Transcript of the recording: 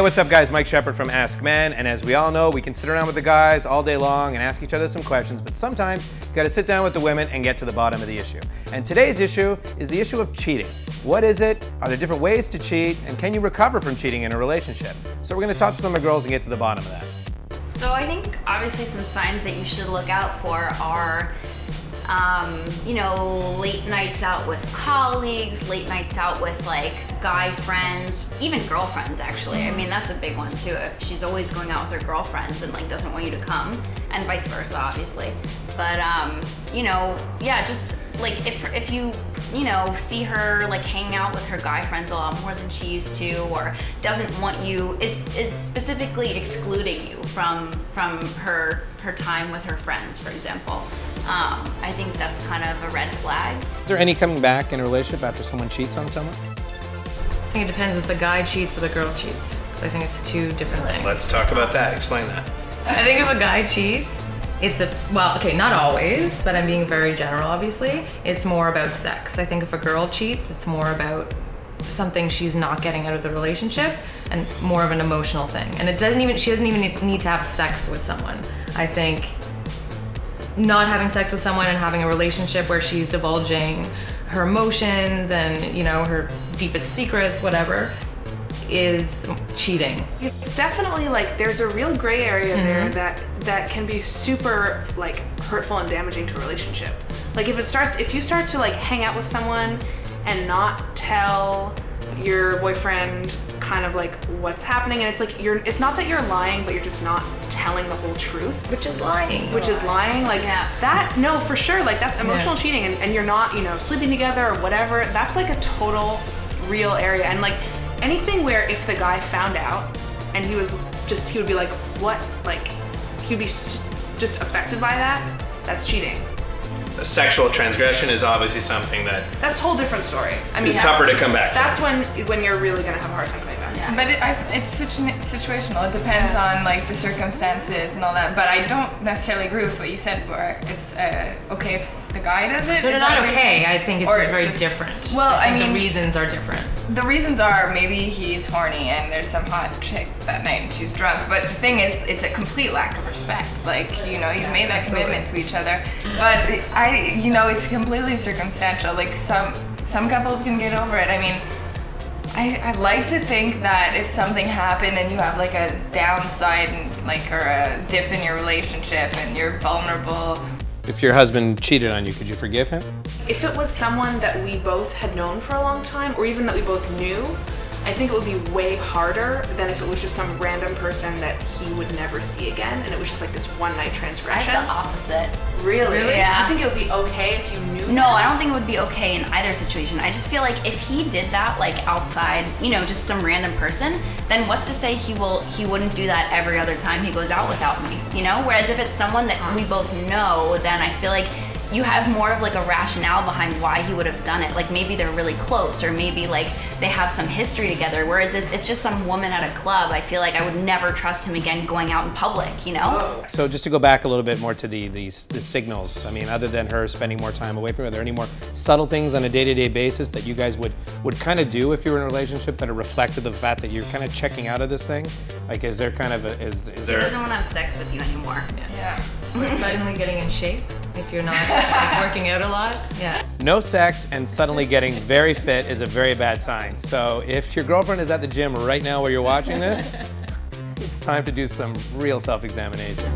what's up guys? Mike Sheppard from AskMen, and as we all know, we can sit around with the guys all day long and ask each other some questions, but sometimes you gotta sit down with the women and get to the bottom of the issue. And today's issue is the issue of cheating. What is it? Are there different ways to cheat? And can you recover from cheating in a relationship? So we're gonna talk to some of the girls and get to the bottom of that. So I think obviously some signs that you should look out for are you know, late nights out with colleagues, late nights out with like guy friends, even girlfriends actually. I mean, that's a big one too. If she's always going out with her girlfriends and like doesn't want you to come, and vice versa obviously. But you know, yeah, just like if you know, see her like hanging out with her guy friends a lot more than she used to, or doesn't want you, is specifically excluding you from her time with her friends, for example. I think that's kind of a red flag. Is there any coming back in a relationship after someone cheats on someone? I think it depends if the guy cheats or the girl cheats, because I think it's two different things. Let's talk about that. Explain that. I think if a guy cheats, it's well, okay, not always, but I'm being very general, obviously. It's more about sex. I think if a girl cheats, it's more about something she's not getting out of the relationship and more of an emotional thing. And she doesn't even need to have sex with someone. I think not having sex with someone and having a relationship where she's divulging her emotions and, you know, her deepest secrets, whatever, is cheating. It's definitely like there's a real gray area there that can be super like hurtful and damaging to a relationship. Like if you start to like hang out with someone and not tell your boyfriend kind of like what's happening, and it's like it's not that you're lying, but you're just not telling the whole truth, Which is lying, like that. No, for sure, like that's emotional cheating, and you're not, you know, sleeping together or whatever. That's like a total real area. And like anything where if the guy found out and he would be like, what, like he'd be just affected by that, that's cheating. A sexual transgression is obviously something that's a whole different story. I mean, it's tougher to come back That's when you're really gonna have a hard time coming back. Yeah. But it's situational. It depends on like the circumstances and all that. But I don't necessarily agree with what you said, where it's okay if the guy does it. But it's not okay. I think it's just very different. Well, I mean, the reasons are different. The reasons are maybe he's horny and there's some hot chick that night and she's drunk. But the thing is, it's a complete lack of respect. Like, you know, you've made that commitment to each other. But you know, it's completely circumstantial. Like some couples can get over it. I mean, I like to think that if something happened and you have like a downside and like or a dip in your relationship and you're vulnerable. If your husband cheated on you, could you forgive him? If it was someone that we both had known for a long time, or even that we both knew, I think it would be way harder than if it was just some random person that he would never see again, and it was just like this one-night transgression. I have the opposite. Really? Yeah. I think it would be okay if you knew. No, I don't think it would be okay in either situation. I just feel like if he did that like outside, you know, just some random person, then what's to say he wouldn't do that every other time he goes out without me, you know? Whereas if it's someone that we both know, then I feel like you have more of like a rationale behind why he would have done it. Like maybe they're really close, or maybe like they have some history together. Whereas if it's just some woman at a club, I feel like I would never trust him again going out in public, you know? So just to go back a little bit more to the signals, I mean, other than her spending more time away from you, are there any more subtle things on a day-to-day basis that you guys would kind of do if you were in a relationship that are reflective of the fact that you're kind of checking out of this thing? Like, is there kind of is there... She doesn't want to have sex with you anymore. Yeah. Or suddenly getting in shape if you're not like, working out a lot. Yeah. No sex and suddenly getting very fit is a very bad sign. So if your girlfriend is at the gym right now where you're watching this, it's time to do some real self-examination.